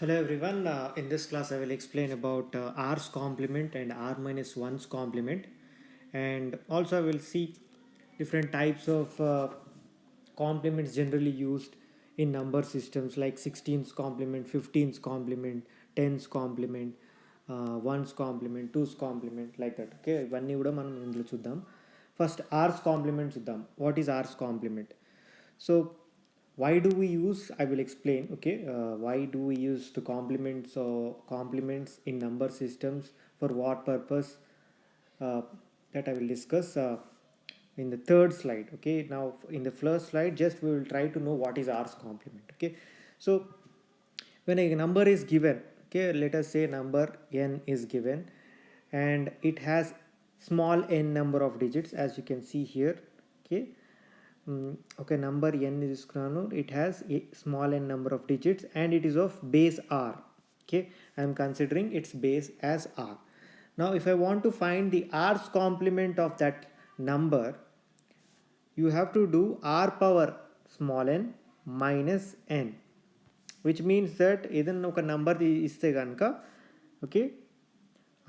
Hello everyone. In this class, I will explain about r's complement and r minus 1's complement, and also I will see different types of complements generally used in number systems like 16's complement, 15's complement, 10's complement, 1's complement, 2's complement, like that. Okay, ఇవన్నీ కూడా మనం ఇందులో చూద్దాం. First r's complement చూద్దాం. What is r's complement? So why do we use, I will explain. Okay, why do we use the complements in number systems, for what purpose, uh, that I will discuss in the third slide. Okay, now in the first slide just we will try to know what is r's complement. Okay, so when a number is given, okay, let us say number n is given and it has small n number of digits, as you can see here. Okay, okay, number n is తీసుకున్నాను. It has a small n number of digits and it is of base r. Okay, I am considering its base as r. Now if I want to find the r's complement of that number, you have to do r power small n minus n, which means that ఏదైనా ఒక number ఇస్తే కనుక, okay,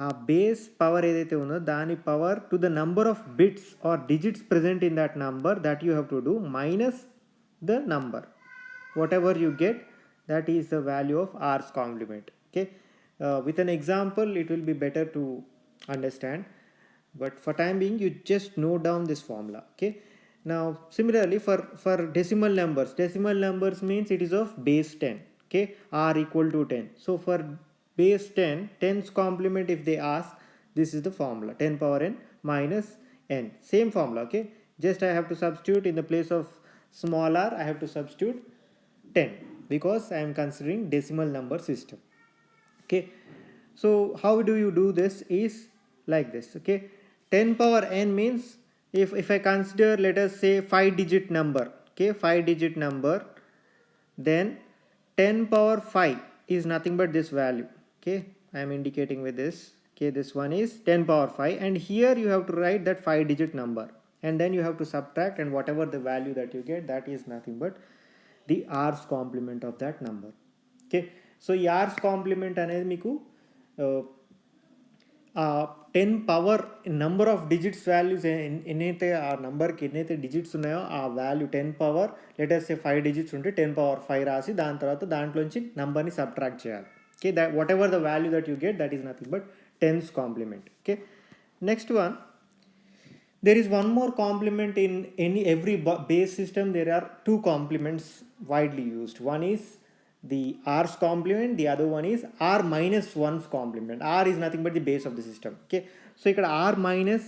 ఆ base power ఏదైతే ఉందో దాని power to the number of bits or digits present in that number that you have to do minus the number. Whatever you get, that is the value of r's complement. Okay, with an example it will be better to understand, but for time being you just note down this formula. Okay, now similarly for decimal numbers means it is of base 10. Okay, r equal to 10. So for base 10, 10's complement, if they ask, this is the formula, 10 power n minus n, same formula. Okay, just I have to substitute in the place of small r, I have to substitute 10 because I am considering decimal number system. Okay, so how do you do this is like this. Okay, 10 power n means, if I consider, let us say, 5 digit number. Okay, 5 digit number, then 10 power 5 is nothing but this value. Okay, I am indicating with this. Okay, this one is 10 power 5 and here you have to write that 5 digit number and then you have to subtract, and whatever the value that you get, that is nothing but the r's complement of that number. Okay, so ఈ r's complement అనేది మీకు ten power number of digits values ఎన్నైతే ఆ నెంబర్కి ఎన్నైతే digits ఉన్నాయో ఆ value 10 power, letters 5 digits ఉంటే 10 పవర్ 5 రాసి దాని తర్వాత దాంట్లోంచి నెంబర్ని సబ్ట్రాక్ట్ చేయాలి. Okay, that what ever the value that you get, that is nothing but 10's complement. Okay, next one, there is one more complement in every base system. There are two complements widely used. One is the r's complement, the other one is r minus 1's complement. R is nothing but the base of the system. Okay, so ఇక్కడ r minus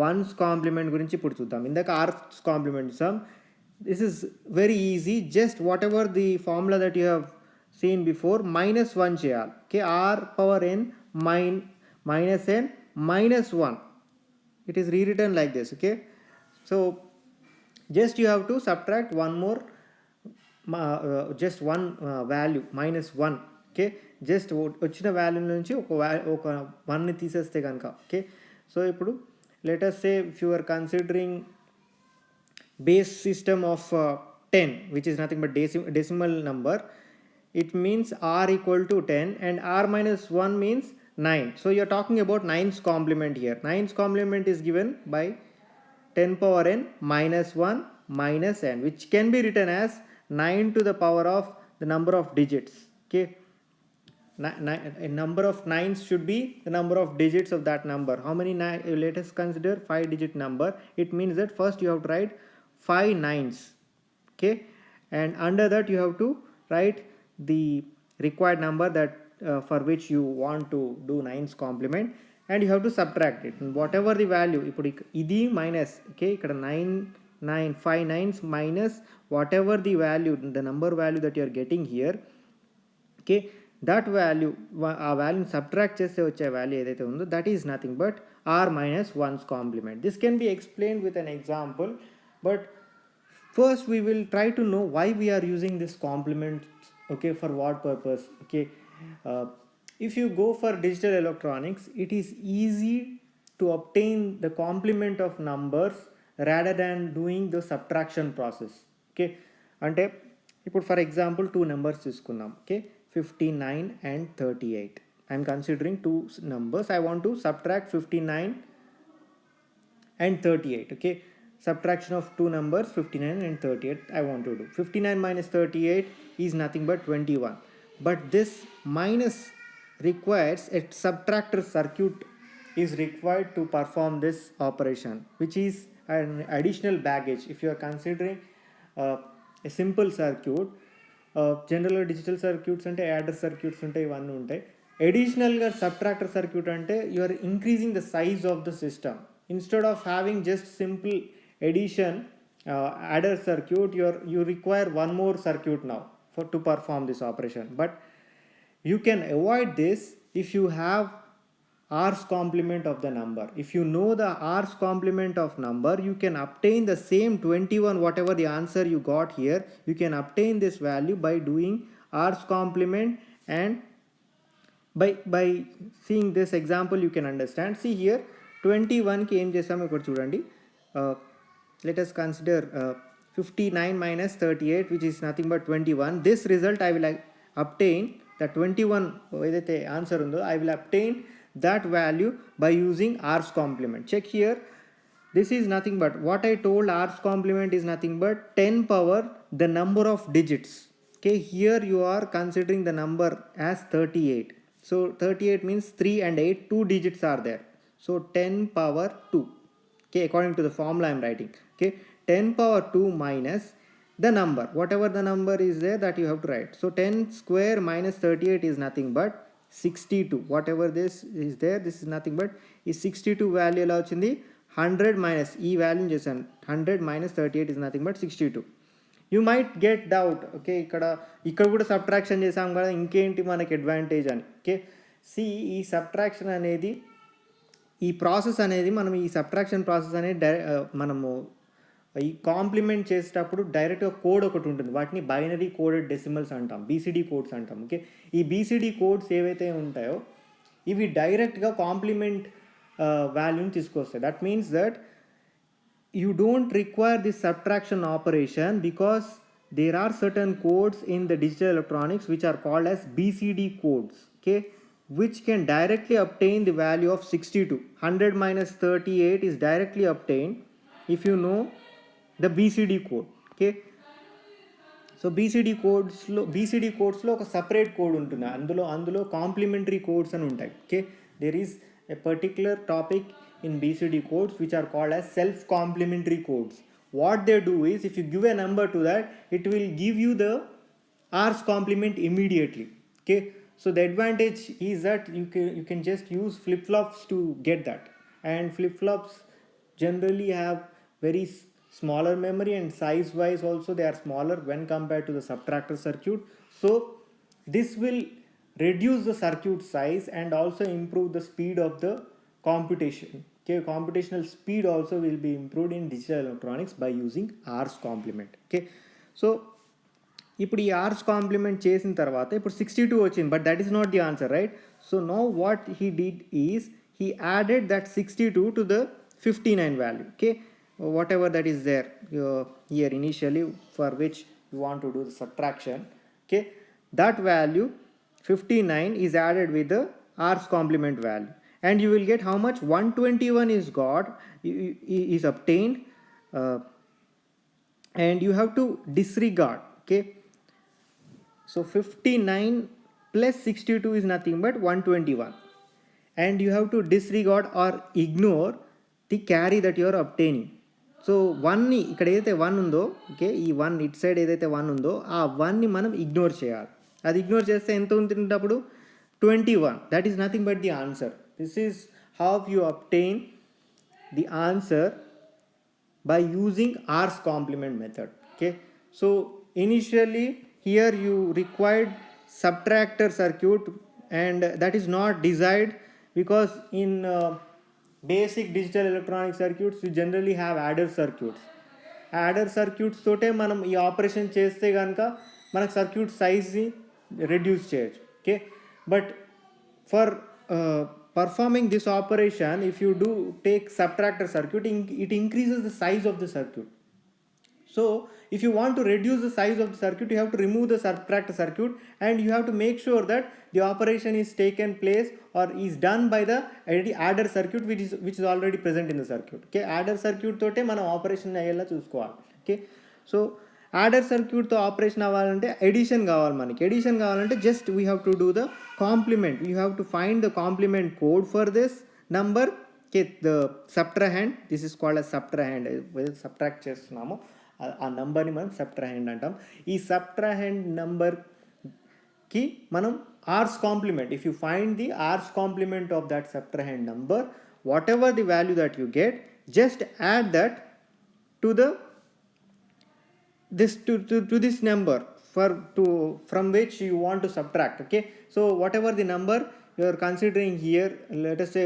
1's complement గురించి ఇప్పుడు చూద్దాం. ఇందాక r's complement sum, this is very easy, just whatever the formula that you have seen before, minus 1 చేయాలి. Okay, r power n minus n minus 1, it is rewritten like this. Okay, so just you have to subtract one more, just one value, minus 1. Okay, just వచ్చిన value నుంచి ఒక 1ని తీసేస్తే కనుక. Okay, so ఇప్పుడు let us say if you are considering base system of 10, which is nothing but decimal number, it means r equal to 10 and r minus 1 means 9. So you are talking about 9's complement here. 9's complement is given by 10 power n minus 1 minus n, which can be written as 9 to the power of the number of digits. Okay, a number of 9's should be the number of digits of that number. How many let us consider 5 digit number. It means that first you have to write 5 9's. Okay, and under that you have to write the required number that for which you want to do 9's complement, and you have to subtract it, and whatever the value, ఇప్పుడు ఇది minus. Okay, ఇక్కడ 5 9's minus whatever the value, the number value that you are getting here. Okay, that value, ఆ వాల్యూని subtract చేస్తే వచ్చే value ఏదైతే ఉందో, that is nothing but r minus 1's complement. This can be explained with an example, but first we will try to know why we are using this complement. Okay, for what purpose. Okay, uh, if you go for digital electronics, it is easy to obtain the complement of numbers rather than doing the subtraction process. Okay, అంటే ఇప్పుడు for example 2 numbers తీసుకుందాం. Okay, 59 and 38. I'm considering two numbers. I want to subtract 59 and 38. Okay, subtraction of two numbers 59 and 38 I want to do. 59 minus 38 is nothing but 21, but this minus requires a subtractor circuit is required to perform this operation, which is an additional baggage. If you are considering a simple circuit, జనరల్గా digital circuits అంటే adder circuits ఉంటాయి, ఇవన్నీ ఉంటాయి. అడిషనల్గా subtractor circuit అంటే you are increasing the size of the system. Instead of having just simple addition adder circuit, you require one more circuit now for to perform this operation. But you can avoid this if you have r's complement of the number. If you know the r's complement of number, you can obtain the same 21, whatever the answer you got here, you can obtain this value by doing r's complement. And by seeing this example you can understand. See here 21 ki em chesam ikkada chudandi. Let us consider 59 minus 38, which is nothing but 21. This result I will obtain, the 21 edaithe answer undo, I will obtain that value by using r's complement. Check here, this is nothing but what I told, r's complement is nothing but 10 power the number of digits. Okay, here you are considering the number as 38. So 38 means 3 and 8, 2 digits are there. So 10 power 2. Okay, according to the formula I am writing. Okay, 10 power 2 minus the number, whatever the number is there, that you have to write. So 10 square minus 38 is nothing but 62. Whatever this is there, this is nothing but is 62 value ఎలా వచ్చింది, 100 minus ఈ value చేశాను, 100 minus 38 is nothing but 62. You might get doubt, okay, ఇక్కడ కూడా subtraction చేసాం కదా, ఇంకేంటి మనకి అడ్వాంటేజ్ అని. ఓకే, సి ఈ సబ్ట్రాక్షన్ అనేది, ఈ ప్రాసెస్ అనేది, మనం ఈ సబ్ట్రాక్షన్ ప్రాసెస్ అనేది మనము ఈ కాంప్లిమెంట్ చేసేటప్పుడు డైరెక్ట్గా కోడ్ ఒకటి ఉంటుంది, వాటిని బైనరీ కోడెడ్ డెసిమల్స్ అంటాం, బీసీడీ కోడ్స్ అంటాం. ఓకే, ఈ బీసీడీ కోడ్స్ ఏవైతే ఉంటాయో ఇవి డైరెక్ట్గా కాంప్లిమెంట్ వాల్యూని తీసుకొస్తాయి. That means that you don't require this subtraction operation because there are certain codes in the digital electronics which are called as BCD codes, okay, which can directly obtain the value of 62. 100 minus 38 is directly obtained if you know the BCD code. Okay, so BCD codes లో ఒక separate code ఉంటుంది, అందులో complementary codes అని ఉంటాయి. Okay, there is a particular topic in BCD codes which are called as self complementary codes. What they do is, if you give a number to that, it will give you the r's complement immediately. Okay, so the advantage is that you can just use flip-flops to get that, and flip-flops generally have very smaller memory, and size wise also they are smaller when compared to the subtractor circuit. So this will reduce the circuit size and also improve the speed of the computation. Okay, computational speed also will be improved in digital electronics by using r's complement. Okay, so ఇప్పుడు ఈ r's complement చేసిన తర్వాత ఇప్పుడు 62 వచ్చింది, but that is not the answer, right? So now what he did is he added that 62 to the 59 value. Okay, whatever that is there here initially for which you want to do the subtraction. Okay, that value 59 is added with the r's complement value, and you will get how much? 121 is obtained, and you have to disregard. Okay, so 59 plus 62 is nothing but 121, and you have to disregard or ignore the carry that you are obtaining. So 1ని ఇక్కడ ఏదైతే 1 ఉందో, okay, ఈ 1 it side ఏదైతే 1 ఉందో ఆ 1ని మనం ఇగ్నోర్ చేయాలి. అది ఇగ్నోర్ చేస్తే ఎంత ఉంటున్నప్పుడు 21. That is nothing but the answer. This is how you obtain the answer by using r's complement method. Okay, so initially here you required subtractor circuit, and that is not desired because in basic digital electronic circuits you generally have adder circuits తోటే మనం ఈ operation చేస్తే కనుక మనకు circuit సైజ్ని reduce చేయొచ్చు. Okay, but for performing this operation, if you do take subtractor circuit, it increases the size of the circuit. So if you want to reduce the size of the circuit, you have to remove the subtract circuit, and you have to make sure that the operation is taken place or is done by the adder circuit which is already present in the circuit. Okay, adder circuit తోటే మనం operation అయ్యేలా చూసుకోవాలి. Okay, so adder సర్క్యూట్తో operation అవ్వాలంటే edition కావాలి. మనకి edition కావాలంటే just we have to do the complement. You have to find the complement code for this number. Okay, the subtrahend, this is called a subtrahend. Subtract చేస్తున్నాము ఆ నెంబర్ని మనం subtrahend అంటాం. ఈ సబ్ట్రాహెండ్ నెంబర్కి మనం r's complement, if you find the r's complement of that subtrahend number, whatever the value that you get, just add that to the this to this number from which you want to subtract. Okay, so whatever the number you are considering here, let us say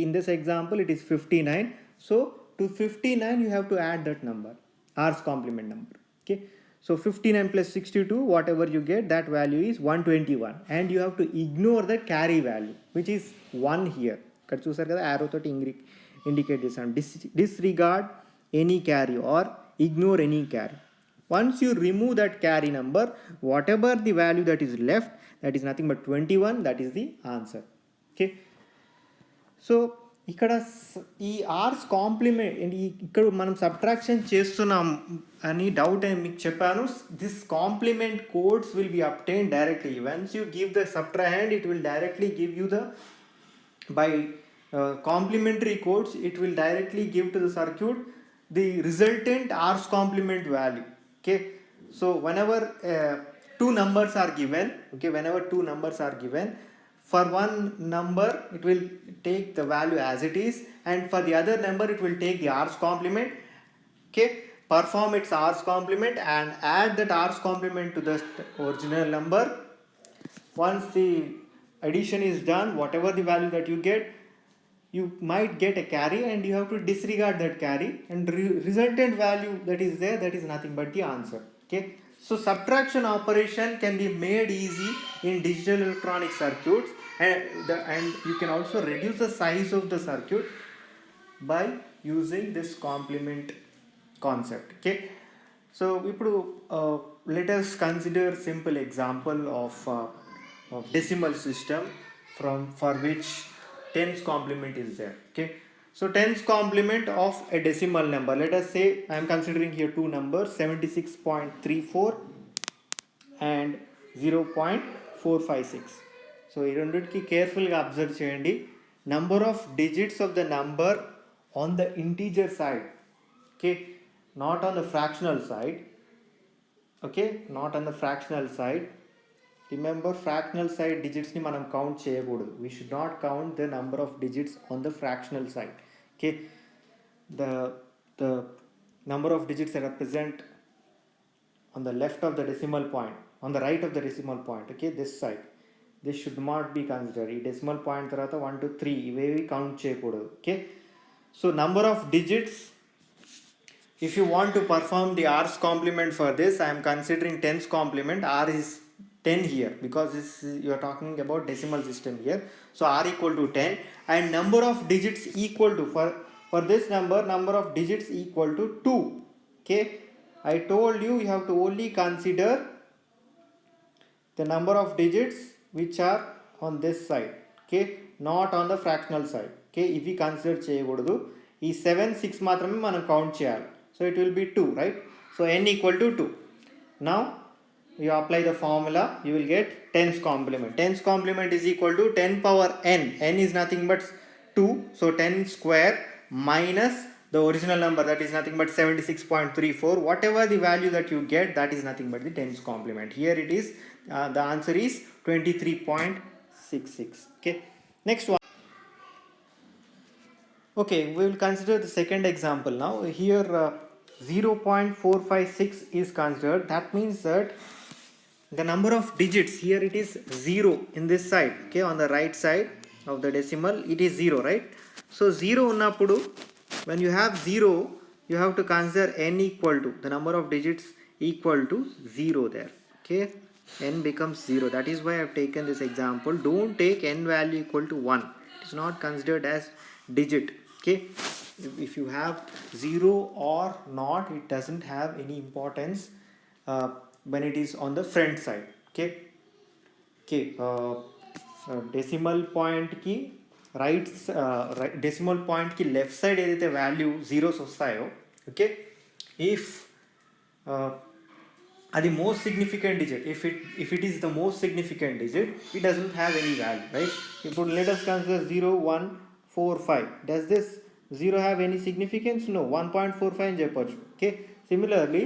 in this example it is 59. So to 59 you have to add that number, r's complement number. Okay, so 59 plus 62, whatever you get, that value is 121, and you have to ignore the carry value which is 1 here. Ikkada chusaru kada arrow toti indicate this, and disregard any carry or ignore any carry. Once you remove that carry number, whatever the value that is left, that is nothing but 21, that is the answer. Okay, so ఇక్కడ ఈ ఆర్స్ complement ఇక్కడ మనం subtraction చేస్తున్నాం అని doubt అని మీకు చెప్పాను. This complement codes will be obtain directly. Once you give the subtrahend, it will directly give you the by complementary codes, it will directly give to the circuit the resultant R's complement value. Okay, so whenever two numbers are given, for one number it will take the value as it is, and for the other number it will take the R's complement. Okay, perform its R's complement and add that R's complement to the original number. Once the addition is done, whatever the value that you get, you might get a carry, and you have to disregard that carry, and resultant value that is there, that is nothing but the answer. Okay, so subtraction operation can be made easy in digital electronic circuits, and you can also reduce the size of the circuit by using this complement concept. Okay, so let us consider simple example of decimal system for which tens complement is there. Okay, so tens complement of a decimal number, let us say I am considering here two numbers, 76.34 and 0.456. so ఈ రెండిటికి కేర్ఫుల్గా observe చేయండి. number of digits of the number on the integer side, okay, not on the fractional side. Okay, not on the fractional side. Remember, fractional side digits ni manam count cheyakudadu. We should not count the number of digits on the fractional side. Okay, the number of digits that represent on the left of the decimal point, on the right of the decimal point, okay, this side, this should not be considered. Ee decimal point tarvata 1 to 3 ivevi count cheyakudadu. Okay, so number of digits, if you want to perform the r's complement for this, I am considering tens complement. R is 10 here because you are talking about decimal system here. So r equal to 10, and number of digits equal to, for this number of digits equal to 2. Okay, I told you have to only consider the number of digits which are on this side. Okay, not on the fractional side. Okay, if we consider cheyakudadu, ee 7 6 మాత్రమే మనం count చేయాలి. So it will be 2, right? So n equal to 2. Now you apply the formula, you will get tens complement. Tens complement is equal to 10 power n. N is nothing but 2. So 10 square minus the original number, that is nothing but 76.34. Whatever the value that you get, that is nothing but the tens complement. Here it is, the answer is 23.66. Okay, next one. Okay, we will consider the second example now. Here 0.456 is considered. That means that the number of digits here, it is 0 in this side. Okay, on the right side of the decimal it is 0, right? So 0 unnapudu, when you have 0, you have to consider n equal to the number of digits equal to 0 there. Okay, n becomes 0. That is why I have taken this example. Don't take n value equal to 1. It is not considered as digit. Okay, if you have 0 or not, it doesn't have any importance when it is on the front side. Okay. Decimal point ki decimal point ki left side ఏదైతే value zeros వస్తాయో, okay, if అది most significant digit, if it is the most significant digit, it doesn't have any value, right? ఇప్పుడు let us consider 0 1 4 5. Does this 0 have any significance? No. 1.45 అని చెప్పొచ్చు. Okay, similarly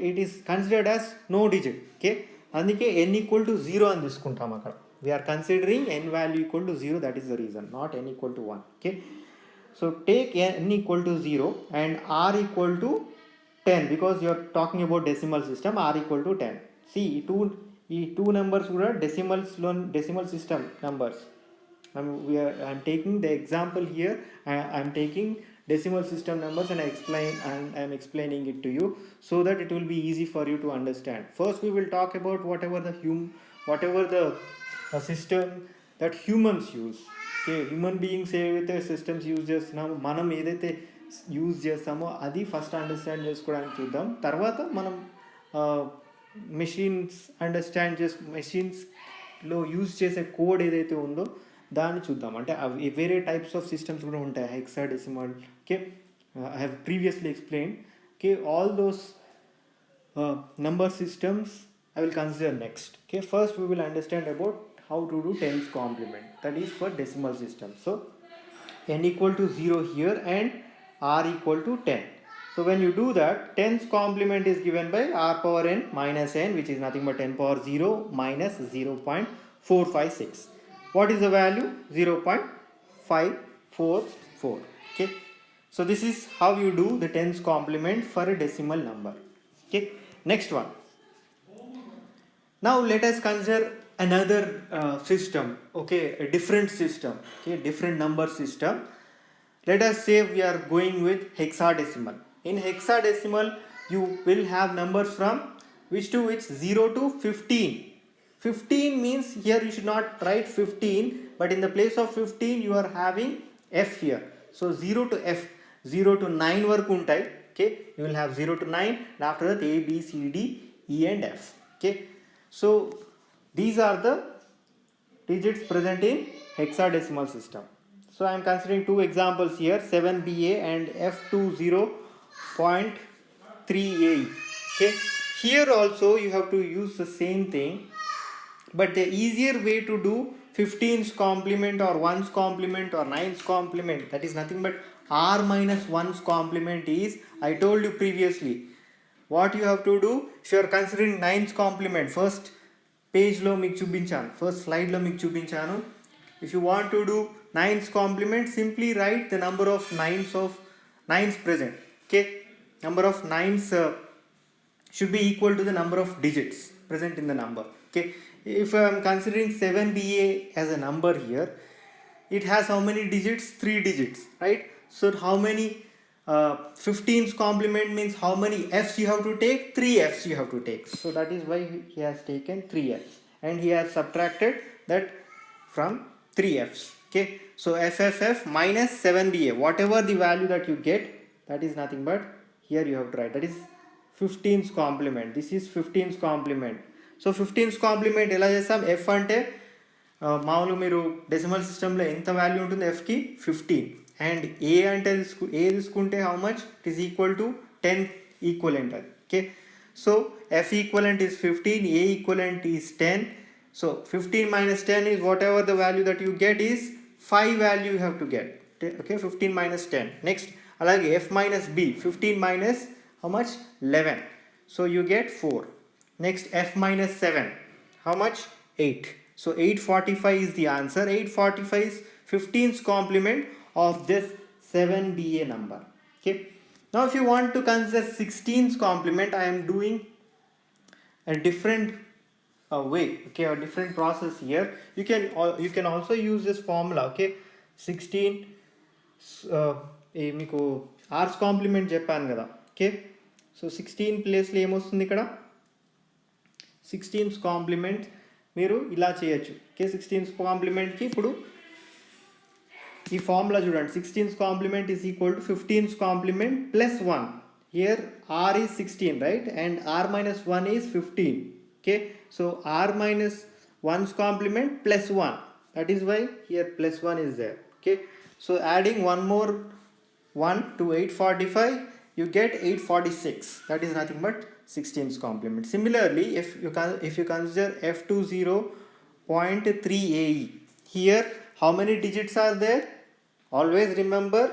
it is considered as no digit. Okay, అందుకే n equal to 0 అని తీసుకుంటాం అక్కడ. We are considering n value equal to 0, that is the reason, not n equal to 1. Okay, so take n equal to 0 and r equal to 10, because you are talking about decimal system. R equal to 10. See, two numbers కూడా decimal system numbers. I'm taking the example here. I'm taking decimal system numbers and I'm explaining it to you so that it will be easy for you to understand. First we will talk about whatever the system that humans use. Okay, human beings ఏదైతే systems use చేస్తున్నామో, మనం ఏదైతే use చేస్తామో అది first understand చేసుకోవడానికి చూద్దాం. తర్వాత మనం మెషిన్స్లో యూజ్ చేసే కోడ్ ఏదైతే ఉందో దాన్ని చూద్దాం. అంటే అవి వేరే టైప్స్ ఆఫ్ సిస్టమ్స్ కూడా ఉంటాయి, hexadecimal. Okay, I have previously explain. Okay, all those number systems I will consider next. Okay, first we will understand about how to do tens complement, that is for decimal system. So n equal to 0 here and r equal to 10. So when you do that, tens complement is given by r power n minus n, which is nothing but 10 power 0 minus 0.456. What is the value? 0.544. Okay, so this is how you do the tens complement for a decimal number. Okay, next one. Now let us consider another system. Okay, a different system. Okay, different number system. Let us say we are going with hexadecimal. In hexadecimal you will have numbers from which to which? 0 to 15. 15 means here you should not write 15, but in the place of 15 you are having f here. So 0 to f, 0 to 9 వరకు ఉంటాయి. Okay, you will have 0 to 9 and after that a b c d e and f. Okay, so these are the digits present in hexadecimal system. So I am considering two examples here, 7BA and F20.3A. Okay, here also you have to use the same thing, but the easier way to do 15's complement or 1's complement or 9's complement, that is nothing but r minus 1's complement is, I told you previously, what you have to do. If you are considering 9's complement, first page lo meeku chupinchanu, first slide lo meeku chupinchanu. If you want to do 9's complement, simply write the number of nines present. Okay, number of nines should be equal to the number of digits present in the number. Okay, if I am considering 7BA as a number here, it has how many digits? 3 digits, right? So how many 15's complement means how many f's you have to take? 3 f's you have to take. So that is why he has taken 3 f's and he has subtracted that from 3 f's. Okay, so FFF minus 7BA, whatever the value that you get, that is nothing but here you have to write, that is 15's complement. This is 15's complement. So 15's complement ఎలా చేస్తాం? f అంటే మామూలుగా మీరు decimal సిస్టంలో ఎంత value ఉంటుంది fకి? 15. And a అంటే a తీసుకుంటే how much? It is equal to 10 equivalent అది. Okay, so f equivalent is 15, a equivalent is 10. So 15 minus 10 is whatever the value that you get is 5 value you have to get. Okay, 15 minus 10. Next, alage f minus b, 15 minus how much? 11. So you get 4. Next, f minus 7, how much? 8. So 845 is the answer. 845 is 15's complement of this 7BA number. Okay, now if you want to consider 16's complement, I am doing a different way. Okay, a different process here. You can also use this formula. Okay, 16 మీకు r's complement చెప్పాను కదా. Okay, so 16 ప్లేస్లో ఏమొస్తుంది ఇక్కడ? 16's complement మీరు ఇలా చేయొచ్చు. Okay, 16's complementకి ఇప్పుడు ఈ ఫార్ములా చూడండి, 16's complement is equal to 15's complement plus 1. హియర్ r is 16, right, and r minus 1 is 15. Okay, so r minus 1's complement plus 1, that is why here plus 1 is there. Okay, so adding one more 1 to 845, you get 846, that is nothing but 16's complement. Similarly, if you consider F20.3 AE, here how many digits are there? Always remember,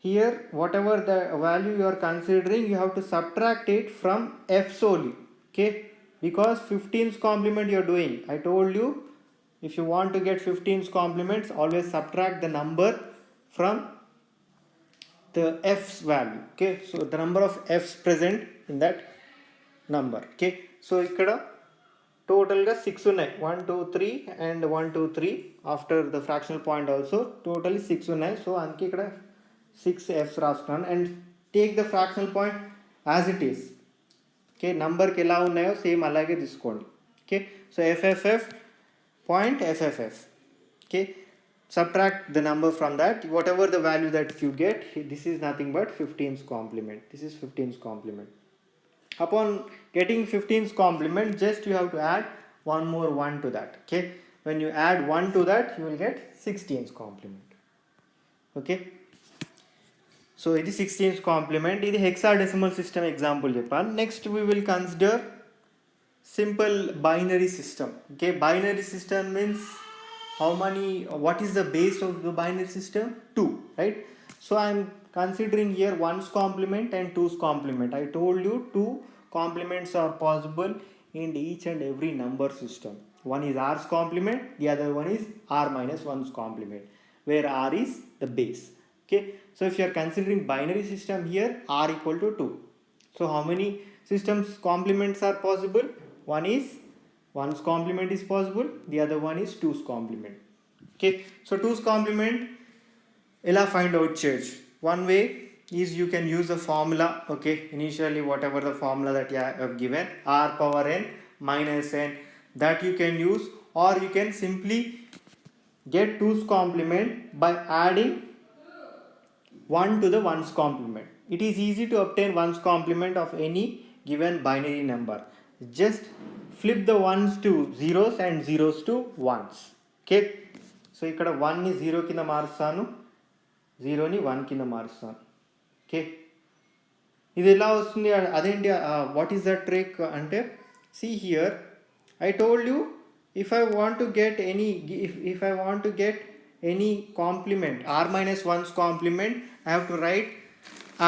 here whatever the value you are considering, you have to subtract it from f solely. Okay, because 15's complement you are doing, I told you, if you want to get 15's complements, always subtract the number from the f's value. Okay, so the number of f's present in that number. Okay, so ikkada total ga 6 unnai, 1 2 3 and 1 2 3 after the fractional point also totally 6 unnai. So anki ikkada 6 f's రాస్తున్నాను, and take the fractional point as it is. Okay, నంబర్కి ఎలా ఉన్నాయో same అలాగే తీసుకోండి. Okay, so fff point fff. Okay, subtract the number from that, whatever the value that you get, this is nothing but 15's complement. This is 15's complement. Upon getting 15's complement, just you have to add one more 1 to that. Okay, when you add 1 to that, you will get 16's complement. Okay, so ఇది 16's complement. ఇది hexadecimal system example చెప్పాను. Next we will consider simple binary system. Okay, binary system means what is the base of the binary system? 2, right? So I am considering here 1's complement and 2's complement. I told you 2 complements are possible in each and every number system. One is r's complement, the other one is r minus 1's complement, where r is the base. Okay, so if you are considering binary system here, r equal to 2. So how many systems complements are possible? One is 1's complement is possible, the other one is 2's complement. Okay, so 2's complement ela find out church. One way is you can use the formula. Okay, initially whatever the formula that you have given, r power n minus n, that you can use, or you can simply get 2's complement by adding 1 to the 1's complement. It is easy to obtain 1's complement of any given binary number. Just flip the 1's to 0s and 0s to 1's. Okay, so ikkada 1 ni 0 kinda marustanu, 0 ni 1 kinda marustanu. Okay, ఇది ఎలా వస్తుంది అదేంటి, what is that trick అంటే, see here I told you, if I want to get any complement, r minus 1's complement, I have to write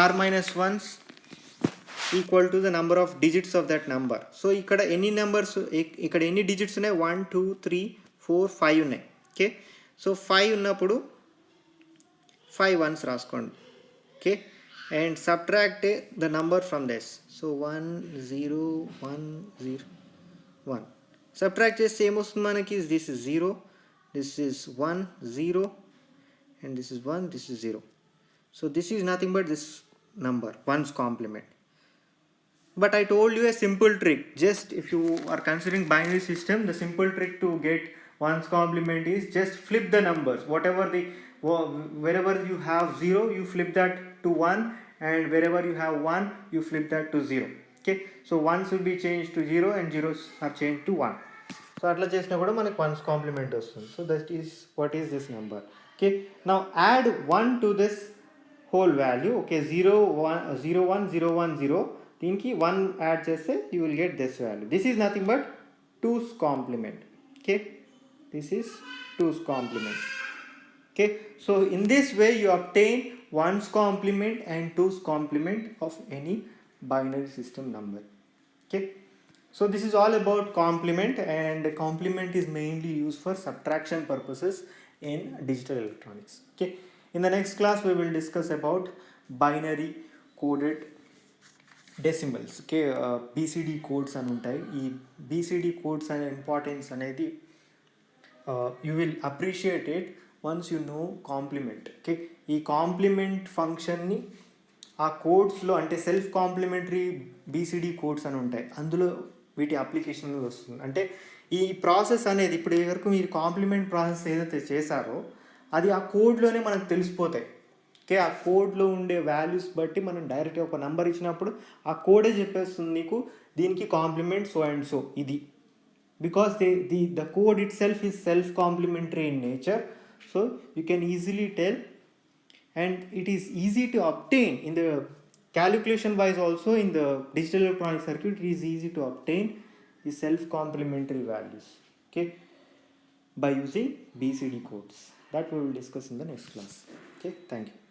r minus 1's equal to the number of digits of that number. So ikkada any numbers, ikkada any digits ఉన్నాయి, 1 2 3 4 5 ఉన్నాయి. Okay, so 5 ఉన్నప్పుడు 5 1's రాసుకోండి. Okay, and subtract the number from this. So 1 0 1 0 1, subtract చేస్తే ఏమొస్తుంది మనకి, this is 0, this is 1 0, and this is 1, this is 0. So this is nothing but this number 1's complement. But I told you a simple trick. Just if you are considering binary system, the simple trick to get 1's complement is just flip the numbers. Wherever you have 0, you flip that to 1, and wherever you have 1, you flip that to 0. Okay, so 1's will be changed to 0 and 0's are changed to 1. So atla chesina kuda manaku 1's complement vastundi. So that is what is this number. Okay, now add 1 to this whole value. Okay, 0 1 0 1 0 1 0, దీనికి 1 add చేస్తే you will get this value. This is nothing but 2's complement. Okay, this is 2's complement. Okay, so in this way you obtain 1's complement and 2's complement of any binary system number. Okay, so this is all about complement, and complement is mainly used for subtraction purposes in digital electronics. Okay, in the next class we will discuss about binary coded decimals. Okay, BCD codes అని ఉంటాయి. ఈ BCD codes అనే importance అనేది you will appreciate it once you know complement. Okay, E complement ఫంక్షన్ని ఆ కోడ్స్లో, అంటే self complementary BCD codes అని ఉంటాయి, అందులో వీటి అప్లికేషన్ అనేది వస్తుంది. అంటే ఈ ప్రాసెస్ అనేది ఇప్పుడు వరకు మీరు కాంప్లిమెంట్ ప్రాసెస్ ఏదైతే చేశారో అది ఆ కోడ్లోనే మనకు తెలిసిపోతాయి. ఓకే, ఆ కోడ్లో ఉండే వాల్యూస్ బట్టి మనం డైరెక్ట్గా ఒక నెంబర్ ఇచ్చినప్పుడు ఆ కోడే చెప్పేస్తుంది నీకు దీనికి కాంప్లిమెంట్ సో అండ్ సో ఇది. Because the code itself is self-complementary in nature, so you can easily tell, and it is easy to obtain in the calculation wise also. In the digital electronic circuit, it is easy to obtain the self-complementary values, okay, by using BCD codes. That we will discuss in the next class. Okay, thank you.